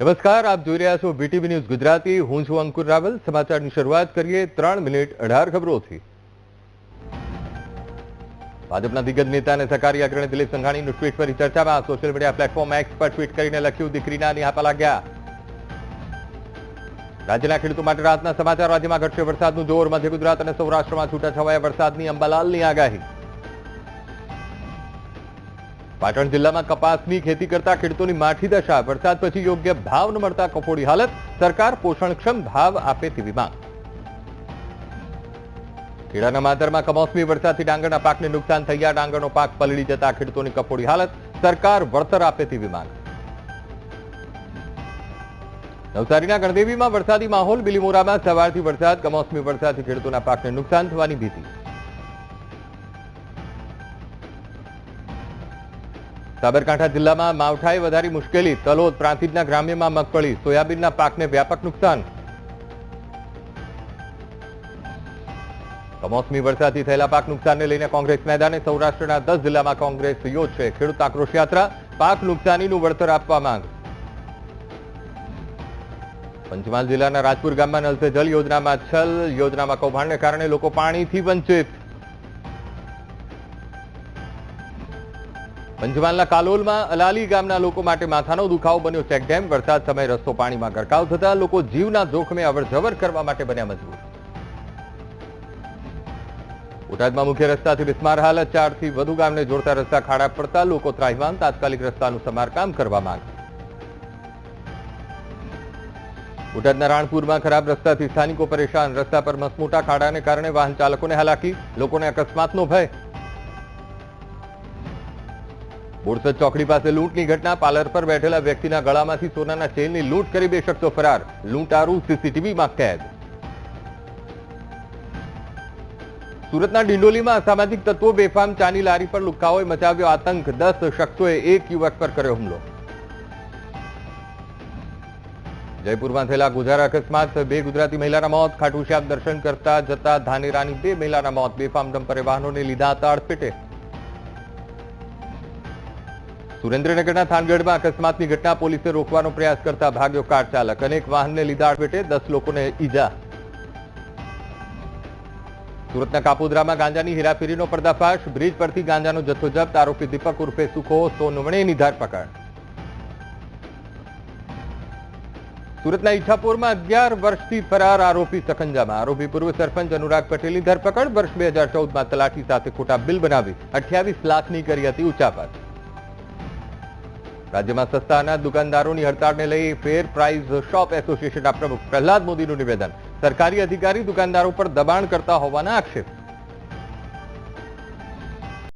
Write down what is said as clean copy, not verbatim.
નમસ્કાર, આપ જોઈ રહ્યા છો બીટીવી ન્યૂઝ ગુજરાતી. હું છું અંકુર રાવલ. સમાચારની શરૂઆત કરીએ 3 મિનિટ 18 ખબરોથી. ભાજપના દિગ્ગજ નેતા અને સરકારી અગ્રણી દિલીપ સંઘાણીનું ટ્વીટ ફરી ચર્ચામાં. સોશિયલ મીડિયા પ્લેટફોર્મ એક્સ પર ટ્વીટ કરીને લખ્યું, દીકરીના નિહાપા લાગ્યા. રાજ્યના ખેડૂતો માટે રાહતના સમાચાર. રાજ્યમાં ઘટશે વરસાદનું જોર. મધ્ય ગુજરાત અને સૌરાષ્ટ્રમાં છૂટાછવાયા વરસાદની અંબાલાલની આગાહી. પાટણ જિલ્લામાં કપાસની ખેતી કરતા ખેડૂતોની માઠી દશા. વરસાદ પછી યોગ્ય ભાવ ન મળતા કફોડી હાલત. સરકાર પોષણક્ષમ ભાવ આપે તેવી માંગ. ખેડાના માતરમાં કમોસમી વરસાદથી ડાંગરના પાકને નુકસાન થયા. ડાંગરનો પાક પલળી જતા ખેડૂતોની કફોડી હાલત. સરકાર વળતર આપે તેવી માંગ. નવસારીના ગણદેવીમાં વરસાદી માહોલ. બિલીમોરામાં સવારથી વરસાદ. કમોસમી વરસાદથી ખેડૂતોના પાકને નુકસાન થવાની ભીતિ. સાબરકાંઠા જિલ્લામાં માવઠાએ વધારી મુશ્કેલી. તલોદ પ્રાંતિજના ગ્રામ્યમાં મગફળી સોયાબીનના પાકને વ્યાપક નુકસાન. કમોસમી વરસાદથી થયેલા પાક નુકસાનને લઈને કોંગ્રેસ મેદાને. સૌરાષ્ટ્રના 10 જિલ્લામાં કોંગ્રેસ યોજશે ખેડૂત આક્રોશ યાત્રા. પાક નુકસાનીનું વળતર આપવા માંગ. પંચમહાલ જિલ્લાના રાજપુર ગામમાં નલ સે જલ યોજનામાં છલ. યોજનામાં કૌભાંડને કારણે લોકો પાણીથી વંચિત. પંચમહાલના કાલોલમાં અલાલી ગામના લોકો માટે માથાનો દુખાવો બન્યો ચેકડેમ. વરસાદ સમયે રસ્તો પાણીમાં ગરકાવ થતા લોકો જીવના જોખમે અવરજવર કરવા માટે બન્યા મજબૂર. બોટાદમાં મુખ્ય રસ્તાથી બિસ્માર હાલત. 4 થી વધુ ગામને જોડતા રસ્તા ખાડા પડતા લોકો ત્રાહિમામ. તાત્કાલિક રસ્તાનું સમારકામ કરવા માંગ. બોટાદના રાણપુરમાં ખરાબ રસ્તાથી સ્થાનિકો પરેશાન. રસ્તા પર મસમોટા ખાડાને કારણે વાહન ચાલકોને હાલાકી. લોકોને અકસ્માતનો ભય. બોરસદ ચોકડી પાસે લૂંટની ઘટના. પાર્લર પર બેઠેલા વ્યક્તિના ગળામાંથી સોનાના ચેનની લૂંટ કરી 2 શખ્સો ફરાર. લૂંટારૂ સીસીટીવીમાં કેદ. સુરતના ડિંડોલીમાં અસામાજિક તત્વો બેફામ. ચાની લારી પર લુખ્ખાઓએ મચાવ્યો આતંક. 10 શખ્સોએ એક યુવક પર કર્યો હુમલો. જયપુરમાં થયેલા ગુજારા અકસ્માત. 2 ગુજરાતી મહિલાના મોત. ખાટુ શ્યામ દર્શન કરતા જતા ધાનેરાની 2 મહિલાના મોત. બેફામ ડમ્પરે વાહનોને લીધા તાળપેટે. સુરેન્દ્રનગરના થાનગઢમાં અકસ્માતની ઘટના. પોલીસે રોકવાનો પ્રયાસ કરતા ભાગ્યો કાર ચાલક. અનેક વાહનને લીધા અડફેટે. 10 લોકોને ઈજા. સુરતના કાપોદ્રામાં ગાંજાની હેરાફેરીનો પર્દાફાશ. બ્રિજ પરથી ગાંજાનો જથ્થો જપ્ત. આરોપી દીપક ઉર્ફે સુખો સોનવણેની ધરપકડ. સુરતના ઈચ્છાપુરમાં 11 વર્ષથી ફરાર આરોપી સખંજામાં. આરોપી પૂર્વ સરપંચ અનુરાગ પટેલની ધરપકડ. વર્ષ 2014માં તલાટી સાથે ખોટા બિલ બનાવી 28 લાખની કરી હતી ઉચાપત. રાજ્યમાં સસ્તા અનાજ દુકાનદારોની હડતાળને લઈ ફેર પ્રાઇસ શોપ એસોસિએશનના પ્રમુખ પ્રહલાદ મોદીનું નિવેદન. સરકારી અધિકારી દુકાનદારો પર દબાણ કરતા હોવાના આક્ષેપ.